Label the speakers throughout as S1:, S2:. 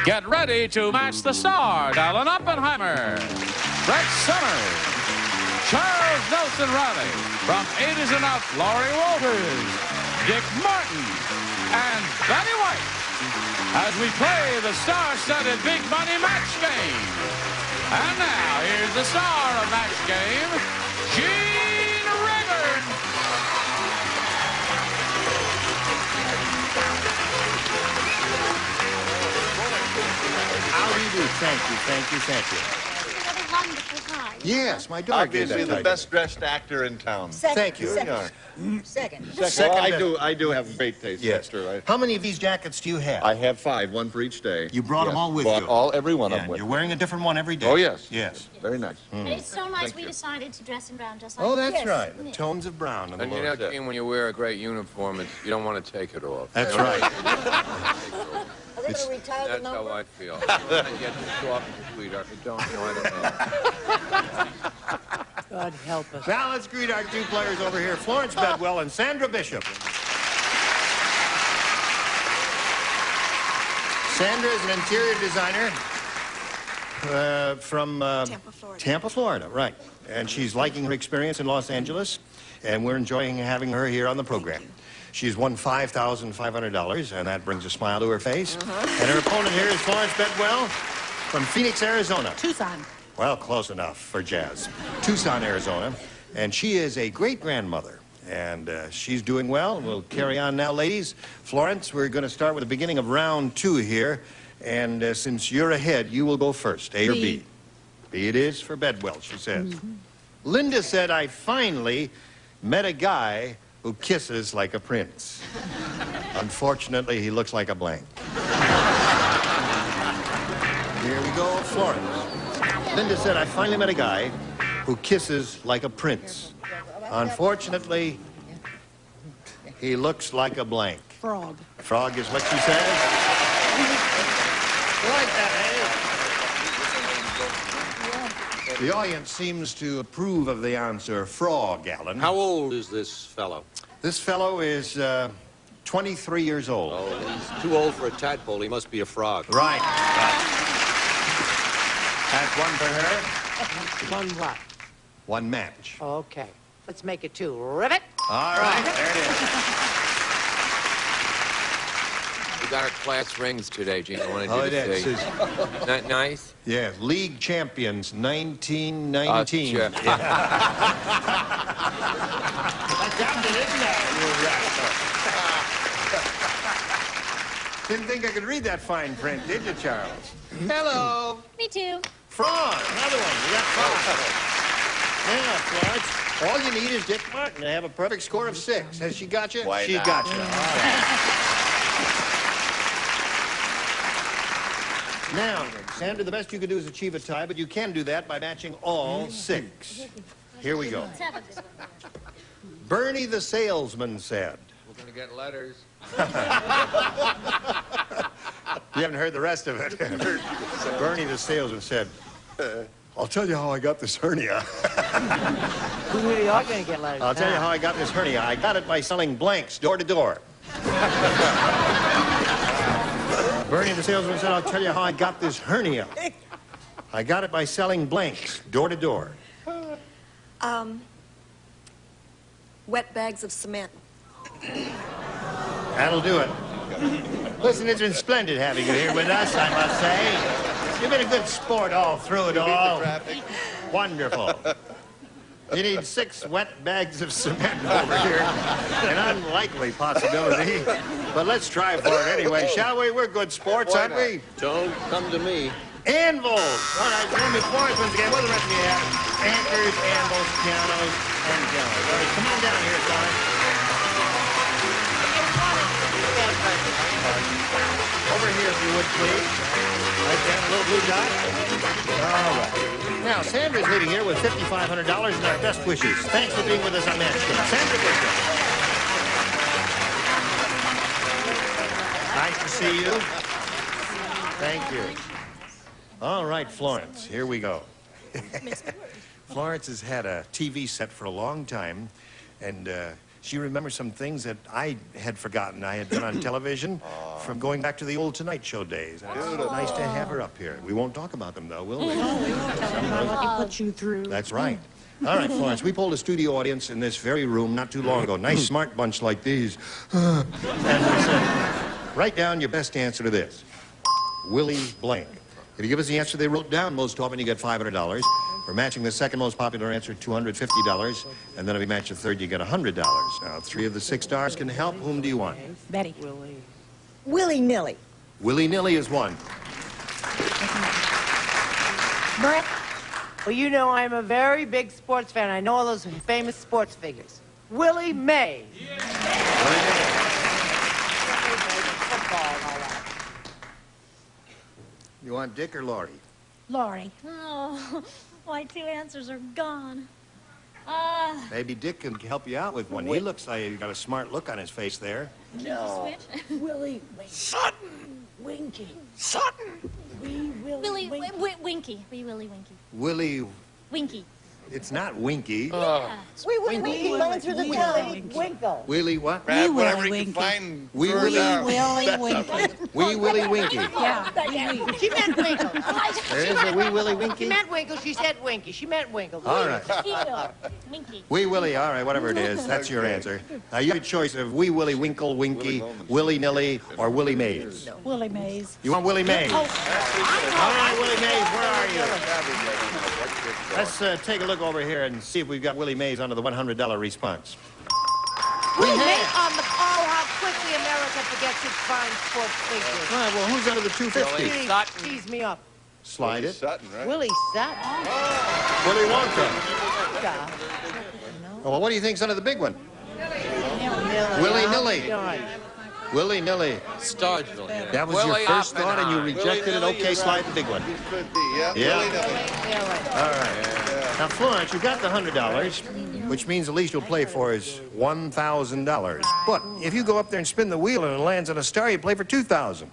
S1: Get ready to match the stars. Alan Oppenheimer, Brett Summers, Charles Nelson Reilly, from 80s and Up, Laurie Walters, Dick Martin, and Betty White, as we play the star-studded Big Money Match Game. And now, here's the star of Match Game, Gene Rayburn.
S2: How do you do? Thank you, thank you, thank you.
S3: Another wonderful time.
S2: Yes, my dog gave
S4: Obviously
S2: that
S4: the
S2: title.
S4: best-dressed actor in town.
S2: Thank you.
S3: Second.
S4: Well, I do have great taste,
S2: Yes.
S4: Lester.
S2: How many of these jackets do you have?
S4: I have 5, one for each day.
S2: You brought them all with
S4: Brought
S2: you?
S4: every one of
S2: Yeah,
S4: them with
S2: you're
S4: me.
S2: wearing a different one every day?
S4: Oh, yes.
S2: Yes.
S4: Very nice.
S3: And it's so nice
S4: Thank
S3: we
S4: you.
S3: decided to dress in brown just like
S2: Oh, that's
S3: this.
S2: right. The tones of brown on the
S5: And you
S2: lower
S5: know,
S2: set.
S5: Gene, when you wear a great uniform, you don't want to take it off.
S2: That's right.
S3: Are they going to retire
S5: That's
S3: the
S5: how
S3: number?
S5: I feel. I get to talk to sweetheart. I don't know. I don't know.
S6: God help us.
S2: Now let's greet our two players over here, Florence Bedwell and Sandra Bishop. Sandra is an interior designer from
S3: Tampa, Florida.
S2: Tampa, Florida, right. And she's liking her experience in Los Angeles, and we're enjoying having her here on the program. She's won $5,500, and that brings a smile to her face. And her opponent here is Florence Bedwell from Phoenix, Arizona.
S6: Tucson.
S2: Well, close enough for jazz. Tucson, Arizona. And she is a great-grandmother. And she's doing well. We'll carry on now, ladies. Florence, we're going to start with the beginning of round 2 here. And since you're ahead, you will go first, A or B. B it is for Bedwell, she says. Linda said, I finally met a guy who kisses like a prince. Unfortunately, he looks like a blank. Here we go, Florence. Linda said, I finally met a guy who kisses like a prince. Unfortunately, he looks like a blank.
S6: Frog.
S2: Frog is what she says. You like that, eh? The audience seems to approve of the answer, frog, Alan.
S7: How old is this fellow?
S2: This fellow is 23 years old.
S7: Oh, he's too old for a tadpole. He must be a frog.
S2: Right. That's one for her.
S6: One what?
S2: One match.
S6: Okay. Let's make it 2. Ribbit.
S2: All right, there it is.
S5: We got our class rings today, Gene. I wanted
S2: Oh,
S5: you
S2: it
S5: to
S2: is.
S5: see. Isn't that nice?
S2: Yeah, league champions, 1919.
S5: Sure.
S2: That's it, isn't it? Didn't think I could read that fine print, did you, Charles? Hello.
S3: Me too.
S2: Frog, another one. We got Frog. Yeah, Florence. All you need is Dick Martin to have a perfect score of 6. Has she got you?
S4: Why
S2: She
S4: not?
S2: got you. All right. Now, Sandra, the best you can do is achieve a tie, but you can do that by matching all 6. Here we go.
S3: 7.
S2: Bernie the salesman said.
S5: We're going to get letters.
S2: You haven't heard the rest of it. Bernie the salesman said, I'll tell you how I got this hernia.
S6: We really are going to get letters.
S2: I'll tell you how I got this hernia. I got it by selling blanks door to door. Bernie the salesman said, I'll tell you how I got this hernia. I got it by selling blanks door to door.
S8: Wet bags of cement.
S2: That'll do it. Listen, it's been splendid having you here with us, I must say. You've been a good sport all through it all. Wonderful. You need 6 wet bags of cement over here. An unlikely possibility. But let's try for it anyway, shall we? We're good sports, aren't we?
S7: Don't come to me.
S2: Anvils. All right, Miss Florence once again. What the rest of you have? Anchors, anvils, pianos, and pianos. All right, come on down here, Florence. Over here, if you would, please. Right there, a little blue dot. All right. Now, Sandra's leading here with $5,500 and our best wishes. Thanks for being with us on Match Game. Sandra Bishop. Nice to see you. Thank you. All right, Florence, here we go. Florence has had a TV set for a long time, and She remembers some things that I had forgotten I had done on television from going back to the old Tonight Show days. And it's nice to have her up here. We won't talk about them, though, will we?
S6: No, we won't tell them what he put you through.
S2: That's right. All right, Florence, we polled a studio audience in this very room not too long ago. Nice, smart bunch like these. And we said, write down your best answer to this. Willie blank. If you give us the answer they wrote down most often, you get $500. For matching the second most popular answer, $250. And then if you match the third, you get $100. Now, 3 of the 6 stars can help. Whom do you want?
S6: Betty.
S8: Willy-nilly.
S2: Willy-nilly is one.
S6: Brett. Well, you know I'm a very big sports fan. I know all those famous sports figures. Willie Mays.
S2: Willie-nilly.
S6: Football and all that.
S2: You want Dick or Laurie?
S3: Laurie. Oh, my 2 answers are gone.
S2: Maybe Dick can help you out with one. He looks like he's got a smart look on his face there.
S3: No.
S6: Willie. Sutton. Winky. Sutton.
S3: Willy Winky. Wee Willy Winky.
S2: Willie,
S3: Winky.
S2: it's not Winky.
S3: Yeah.
S8: Wee Willy Winky running through the town.
S6: Winkle.
S2: Willie what?
S5: Grab whatever you can find.
S2: Wee
S5: throw it
S2: Willy
S5: down.
S6: Willie Winky.
S2: Wee Willie Winky.
S6: Yeah, she meant Winkle.
S2: There is a Wee Willie
S6: She
S2: Winky?
S6: meant Winkle. She said Winky. She meant Winkle.
S2: All right.
S3: Winky.
S2: Wee Willie, all right, whatever it is, that's your answer. Now, you have a choice of Wee Willie Winkle, Winky, Willy-nilly, or Willie Mays.
S6: Willie Mays.
S2: You want Willie Mays?
S6: Oh,
S2: All right, Willie Mays, where are you? Let's take a look over here and see if we've got Willie Mays under the $100 response. We
S6: Willie Mays
S2: have.
S6: on the call. How quickly America forgets its fine sports figures.
S2: All right, well, who's under the $250?
S6: Please tease me up.
S2: Slide it.
S5: Sutton, right?
S6: Willie Sutton.
S2: Willie Wonka.
S6: God.
S2: Oh, well, what do you think's under the big one? Willy-nilly.
S6: All right.
S2: Willy-nilly.
S7: Stargeville.
S2: That was
S5: Willie
S2: your first thought and you
S5: Oppenheimer.
S2: rejected it?
S5: Willy-nilly,
S2: Okay, slide the big one.
S4: He could be, yeah.
S2: Yeah.
S4: Willy-nilly.
S6: Yeah, right.
S2: All right. Now, Florence, you got the $100, which means the least you'll play for is $1,000. But if you go up there and spin the wheel and it lands on a star, you play for $2,000.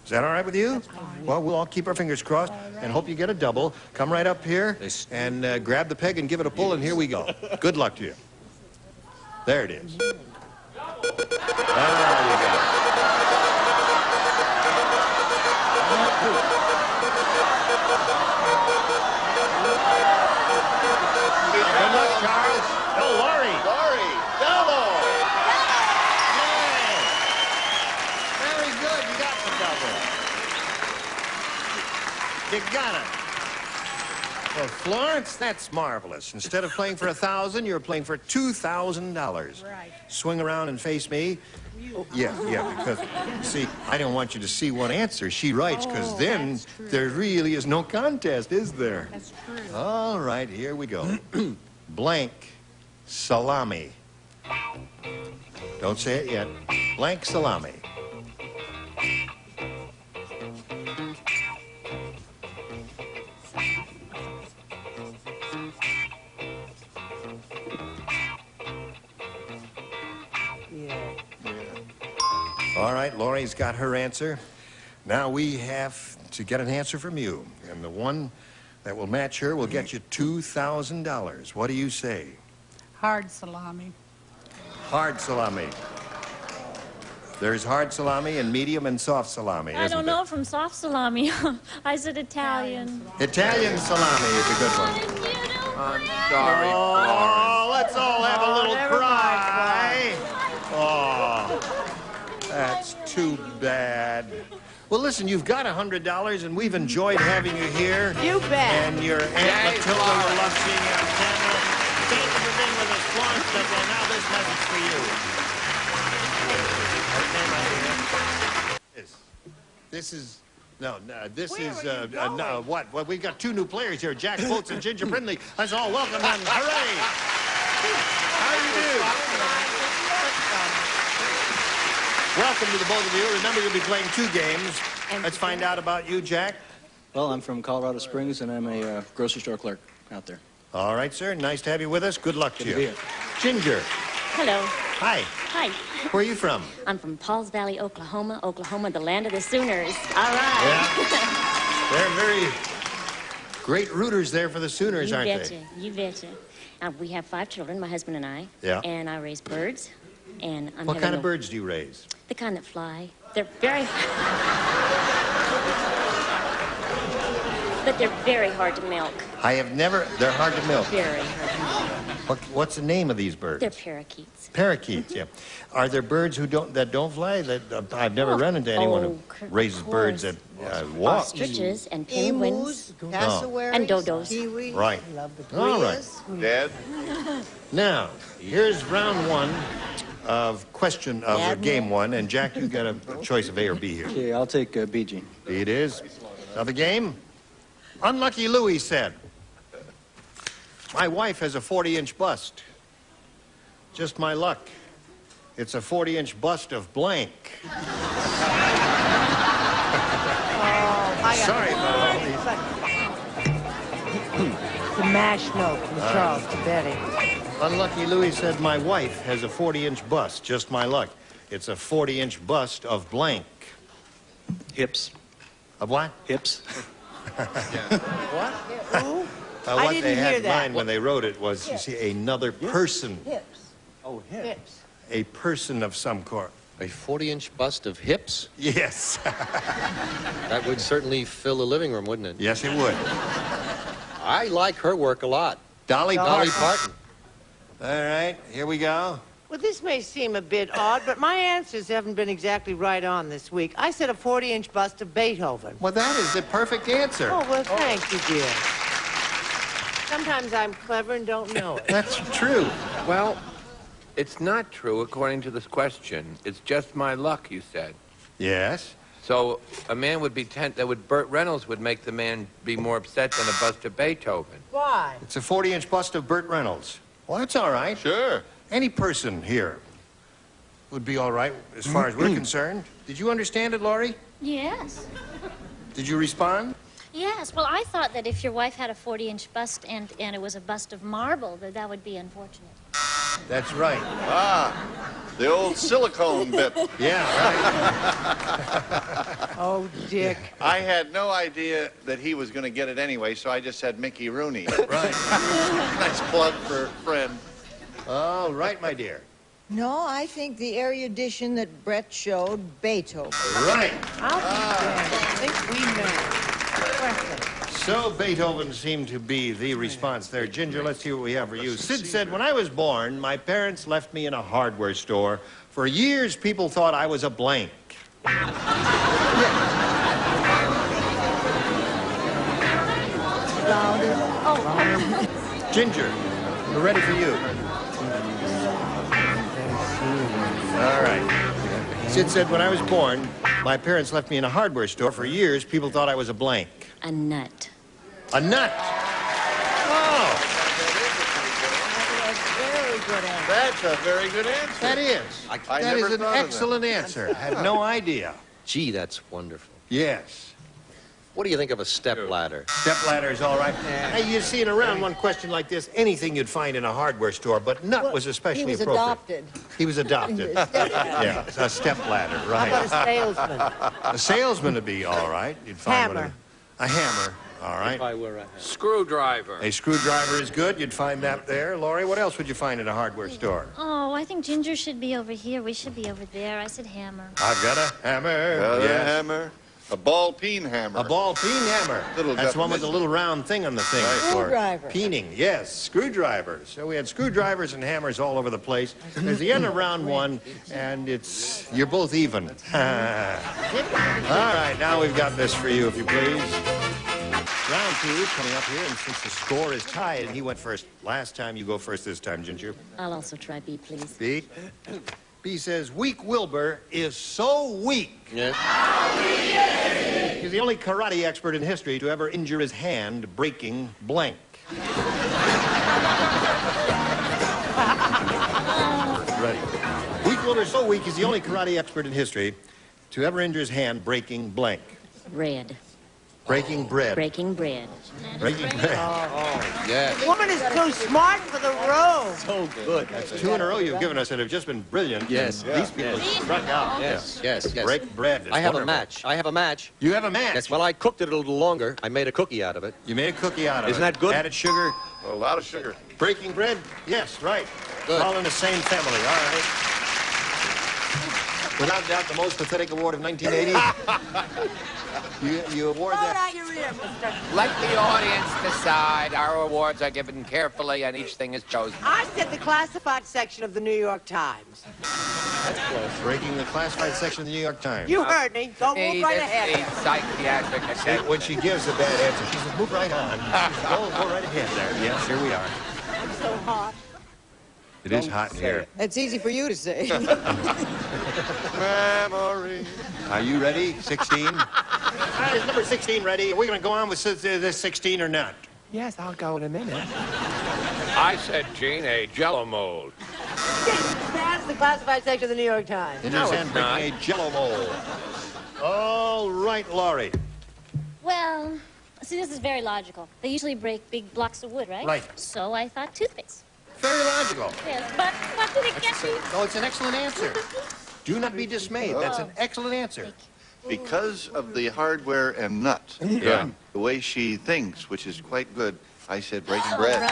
S2: Is that all right with you? Well, we'll all keep our fingers crossed and hope you get a double. Come right up here and grab the peg and give it a pull, and here we go. Good luck to you. There it is. There you go. Good luck, Charles. Oh, Laurie.
S4: Laurie, double.
S2: Yay. Very good. You got the double. You got it. Well, Florence, that's marvelous. Instead of playing for $1,000, you're playing for $2,000.
S6: Right.
S2: Swing around and face me. Yeah, because, see, I don't want you to see one answer she writes, because then there really is no contest, is there?
S6: That's true.
S2: All right, here we go. Blank salami. Don't say it yet. Blank salami. All right, Laurie's got her answer. Now we have to get an answer from you. And the one that will match her will get you $2,000. What do you say?
S9: Hard salami.
S2: Hard salami. There's hard salami and medium and soft salami,
S3: I
S2: isn't
S3: don't
S2: there?
S3: know from soft salami. I said Italian.
S2: Italian salami is a good one.
S5: I'm sorry, Florence.
S2: Oh, let's all have a little
S6: never
S2: cry. Oh, that's too bad. Well, listen, you've got $100, and we've enjoyed having you here.
S6: You bet.
S2: And your Aunt
S5: Yay,
S2: Matilda will
S5: Florence.
S2: love seeing you on camera. Thank you for being with us, Florence. But now this message for you. Okay, my dear. This is... No, this
S6: Where
S2: is,
S6: are you going?
S2: no, what? Well, we've got 2 new players here, Jack Boats and Ginger Brindley. Let's all welcome them. Hooray! How do you do? Welcome to the both of you. Remember, you'll be playing 2 games. Let's find out about you, Jack.
S10: Well, I'm from Colorado Springs, and I'm a grocery store clerk out there.
S2: All right, sir. Nice to have you with us. Good luck to
S10: Good
S2: you.
S10: to be here.
S2: Ginger.
S3: Hello.
S2: Hi.
S3: Hi.
S2: Where are you from?
S3: I'm from Pauls Valley, Oklahoma. Oklahoma, the land of the Sooners. All right.
S2: Yeah. They're very great rooters there for the Sooners,
S3: You
S2: aren't
S3: betcha.
S2: they?
S3: You betcha. We have 5 children, my husband and I.
S2: Yeah.
S3: And I raise birds, And I'm
S2: What
S3: having
S2: kind of
S3: a-
S2: birds do you raise?
S3: The kind that fly. They're very... But they're very hard to milk.
S2: I have never... They're hard to milk.
S3: Very hard to milk.
S2: What's the name of these birds?
S3: They're parakeets.
S2: Parakeets, yeah. Are there birds that don't fly? I've never run into anyone who raises birds that walk.
S3: Ostriches and penguins.
S8: Emus, cassowaries,
S3: And dodos.
S8: kiwis.
S2: Right.
S8: Love the
S2: All right.
S8: Koreas.
S4: Dad?
S2: Now, here's round one of game one, and Jack, you got a choice of A or B here.
S10: Okay, I'll take BG.
S2: B it is. Now the game. Unlucky Louie said, "My wife has a 40-inch bust. Just my luck. It's a 40-inch bust of blank." Sorry about all these.
S6: It's a mash note from Charles to Betty.
S2: Unlucky Louie said, "My wife has a 40-inch bust. Just my luck. It's a 40-inch bust of blank."
S10: Hips.
S2: Of what?
S10: Hips.
S6: What? Who?
S2: What
S6: didn't
S2: they had
S6: hear
S2: in
S6: that.
S2: mind when they wrote it was, you see, another person.
S8: Hips.
S10: Oh,
S6: Hips.
S2: A person of some sort.
S7: A 40-inch bust of hips?
S2: Yes.
S7: That would certainly fill the living room, wouldn't it?
S2: Yes, it would.
S7: I like her work a lot.
S2: Dolly
S7: Dolly
S2: Parton.
S7: Parton.
S2: All right, here we go.
S6: Well, this may seem a bit odd, but my answers haven't been exactly right on this week. I said a 40-inch bust of Beethoven.
S2: Well, that is the perfect answer.
S6: Oh, well, thank you, dear. Sometimes I'm clever and don't know it.
S2: That's true.
S5: Well, it's not true according to this question. It's just my luck, you said.
S2: Yes.
S5: So a man would be Burt Reynolds would make the man be more upset than a bust of Beethoven.
S6: Why?
S2: It's a 40-inch bust of Burt Reynolds. Well, that's all right.
S4: Sure.
S2: Any person here would be all right as far as we're concerned. Did you understand it, Laurie?
S3: Yes.
S2: Did you respond?
S3: Yes. Well, I thought that if your wife had a 40-inch bust and it was a bust of marble, that would be unfortunate.
S2: That's right.
S4: The old silicone bit.
S2: Yeah, right.
S6: Oh, Dick.
S4: I had no idea that he was going to get it anyway, so I just said Mickey Rooney.
S2: Right.
S4: Nice plug for a friend.
S2: All right, my dear.
S8: No, I think the erudition that Brett showed, Beethoven.
S2: Right.
S6: I'll be damned. I think we know.
S2: So Beethoven seemed to be the response there. Ginger, let's see what we have for you. Sid said, "When I was born, my parents left me in a hardware store. For years, people thought I was a blank." Ginger, we're ready for you. All right. Sid said, "When I was born, my parents left me in a hardware store. For years, people thought I was a blank."
S3: A nut.
S2: A nut. Oh,
S6: Very good answer.
S4: That's a very good answer.
S2: that is.
S4: I
S2: That
S4: never
S2: is an
S4: thought of that.
S2: excellent answer. I had no idea.
S7: Gee, that's wonderful.
S2: Yes.
S7: What do you think of a stepladder?
S2: Stepladder is all right. Hey, you see, in a round one question like this, anything you'd find in a hardware store, but nut was especially
S8: He was
S2: appropriate.
S8: adopted.
S2: He was adopted. Yeah, a stepladder,
S6: How about a
S2: right.
S6: salesman?
S2: A salesman would be all right. You'd find
S6: Hammer.
S2: a hammer, all right.
S10: I were a
S5: Screwdriver.
S2: A screwdriver is good. You'd find that there. Laurie, what else would you find in a hardware store?
S3: Oh, I think Ginger should be over here. We should be over there. I said hammer.
S2: I've got a hammer.
S4: Got a
S2: Yes.
S4: hammer. A ball peen hammer.
S2: A ball peen hammer.
S4: Little
S2: That's the one with the
S4: definition.
S2: little round thing on the thing.
S4: Right.
S2: for
S8: Screwdriver.
S2: Peening, yes. Screwdrivers. So we had screwdrivers and hammers all over the place. There's the end of round one, and you're both even. All right, now we've got this for you, if you please. Round two coming up here, and since the score is tied, and he went first last time, you go first this time, Ginger.
S3: I'll also try B, please.
S2: B. B says, "Weak Wilbur is so weak.
S7: Yes.
S2: He's the only karate expert in history to ever injure his hand breaking blank." Ready. Weak Wilbur is so weak, he's the only karate expert in history to ever injure his hand breaking blank.
S3: Red.
S2: Breaking bread.
S3: Breaking bread.
S2: Breaking bread.
S7: Yes.
S6: Woman is too smart for the room.
S10: so good.
S2: That's two in a row you've given us that have just been brilliant.
S7: Yes.
S2: And these people have struck out.
S7: Yes, yes, yes.
S2: Break bread. It's
S7: I have a
S2: wonderful.
S7: match. I have a match.
S2: You have a match.
S7: Yes, well, I cooked it a little longer. I made a cookie out of it.
S2: You made a cookie out of it.
S7: Isn't that good?
S2: Added sugar.
S4: A lot of sugar.
S2: Breaking bread? Yes, right.
S7: Good.
S2: All in the same family. All right. Without doubt, the most pathetic award of 1980. You award
S6: All
S2: that.
S6: right, you're here, mister.
S5: Let the audience decide. Our awards are given carefully, and each thing is chosen.
S6: I said the classified section of the New York Times.
S2: That's close. Breaking the classified section of the New York Times.
S6: You heard me. Go move right
S5: It's
S6: ahead.
S5: the psychiatric
S2: See,
S5: assessment.
S2: when she gives a bad answer, she says, move right on. Go right ahead there. Yes, here we are.
S6: I'm so hot.
S2: It is hot in here.
S8: That's easy for you to say.
S2: Memory. Are you ready? 16? All right, is number 16 ready? Are we going to go on with this 16 or not?
S5: Yes, I'll go in a minute. I said, Gene, a Jello mold.
S6: That's the classified section of the New York Times.
S2: In
S5: No,
S2: his
S5: it's
S2: hand,
S5: not.
S2: breaking a Jello mold. All right, Laurie.
S3: Well, see, this is very logical. They usually break big blocks of wood, right?
S2: Right.
S3: So I thought toothpicks.
S2: Very logical.
S3: Yes, but what did it get you?
S2: Oh, it's an excellent answer. Do not be dismayed. That's an excellent answer.
S4: Because of the hardware and nuts.
S5: Yeah.
S4: The way she thinks, which is quite good, I said breaking bread.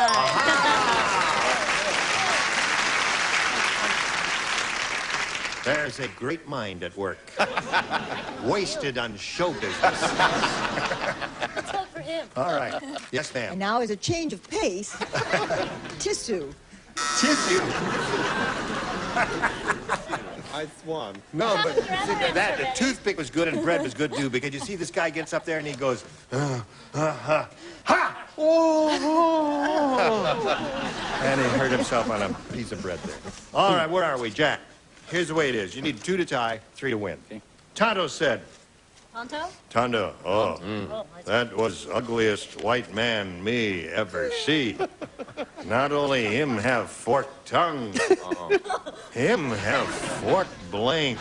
S2: There's a great mind at work. Wasted on show business.
S3: Let's vote for him.
S2: All right. Yes,
S8: And
S2: ma'am.
S8: now, as a change of pace, tissue.
S2: Tissue.
S7: I won.
S2: No, but
S3: Your other
S2: see,
S3: answer,
S2: the
S3: Betty.
S2: toothpick was good and bread was good too, because you see this guy gets up there and he goes, ha! Oh! And he hurt himself on a piece of bread there. All right, where are we, Jack? Here's the way it is. You need 2 to tie, 3 to win.
S10: Okay.
S2: Tonto said,
S3: Tonto?
S2: Tonto,
S3: Oh,
S2: that was ugliest white man me ever see. Not only him have forked tongue, him have forked blank.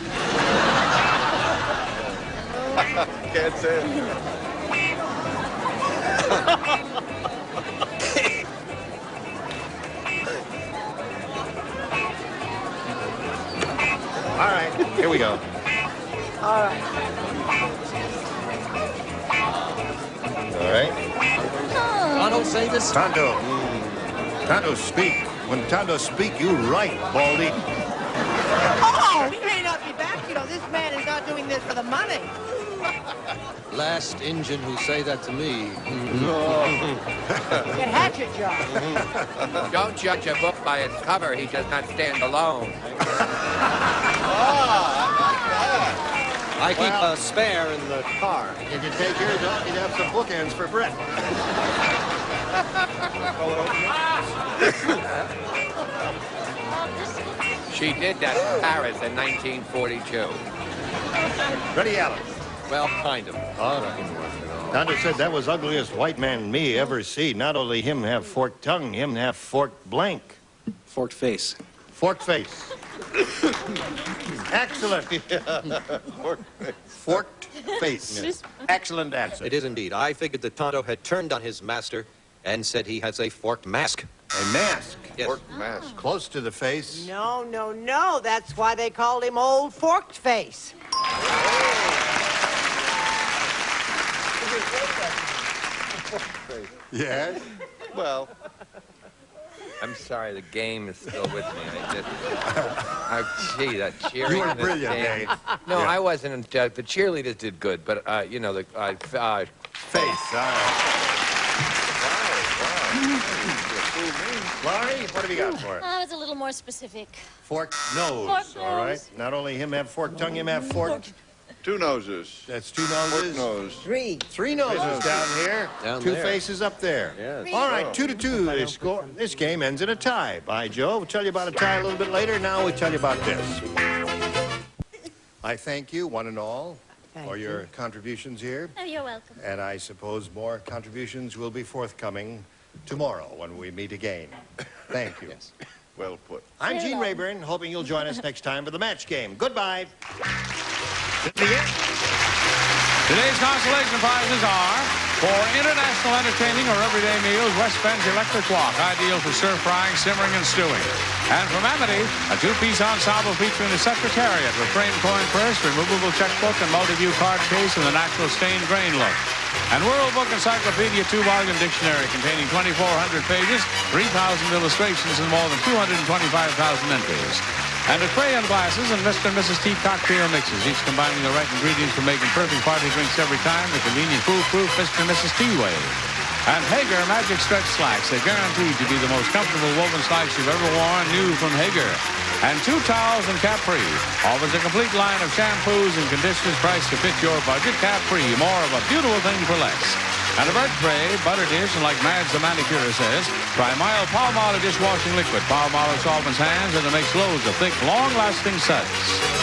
S4: Can't say it.
S2: All right, here we go.
S6: All right.
S2: All right.
S7: Tonto say this?
S2: Tonto. Tonto speak. When Tonto speak, you right, Baldy.
S6: Oh, he may not be back. You know, this man is not doing this for the money.
S7: Last Injun who say that to me.
S6: Get hatchet job.
S5: Don't judge a book by its cover. He does not stand alone.
S7: I keep a spare in the car.
S2: You can take yours off. You'd have some bookends for Brett.
S5: She did that in Paris in 1942.
S2: Ready, Alan?
S7: Well, kind of.
S2: All right. Tonto said that was ugliest white man me ever see. Not only him have forked tongue, him have forked blank.
S10: Forked face.
S2: Forked face. Excellent. Forked face. Excellent answer.
S7: It is indeed. I figured that Tonto had turned on his master and said he has a forked mask.
S2: A mask.
S7: Yes.
S4: Forked mask.
S2: Close to the face.
S6: No, no, no. That's why they called him Old Forked Face.
S2: Yes.
S4: Well,
S5: I'm sorry, the game is still with me. Gee, that cheering.
S2: You were
S5: in this
S2: brilliant,
S5: game.
S2: Dave.
S5: No,
S2: Yeah.
S5: I wasn't. The cheerleaders did good, but you know,
S2: Face. All right. Laurie, what have you got for us?
S3: I was a little more specific.
S2: Forked nose.
S3: Forked
S2: All right.
S3: nose.
S2: Not only him have forked tongue, him have forked.
S4: 2 noses.
S2: That's 2
S4: Forked
S2: noses.
S4: nose.
S8: 3.
S2: 3 noses down here.
S7: Down
S2: 2
S7: there.
S2: faces up there.
S7: Yes.
S2: All right, 2-2. This score. This game ends in a tie. By Joe, we'll tell you about a tie a little bit later. Now we'll tell you about this. I thank you, one and all,
S6: Thank
S2: for
S6: you.
S2: your contributions here.
S3: Oh, you're welcome.
S2: And I suppose more contributions will be forthcoming tomorrow when we meet again. Thank you.
S7: Yes.
S4: Well put.
S2: I'm
S3: Very
S2: Gene
S3: well.
S2: Rayburn, hoping you'll join us next time for the match game. Goodbye. The end.
S1: Today's consolation prizes are for international entertaining or everyday meals, West Bend's Electric Wok, ideal for stir-frying, simmering, and stewing. And from Amity, a 2-piece ensemble featuring the Secretariat with framed coin purse, removable checkbook, and multi-view card case in the natural stained grain look. And World Book Encyclopedia 2-volume dictionary containing 2,400 pages, 3,000 illustrations, and more than 225,000 entries. And the crayon glasses and Mr. and Mrs. T cocktail mixes, each combining the right ingredients for making perfect party drinks every time, the convenient foolproof Mr. and Mrs. T way. And Hager Magic Stretch Slacks, they're guaranteed to be the most comfortable woven slacks you've ever worn, new from Hager. And 2 towels and Capri. Offers a complete line of shampoos and conditioners priced to fit your budget. Capri, more of a beautiful thing for less. And a bird tray, butter dish, and like Madge the manicure says, try mild Palmolive dishwashing liquid. Palmolive softens hands and it makes loads of thick, long-lasting suds.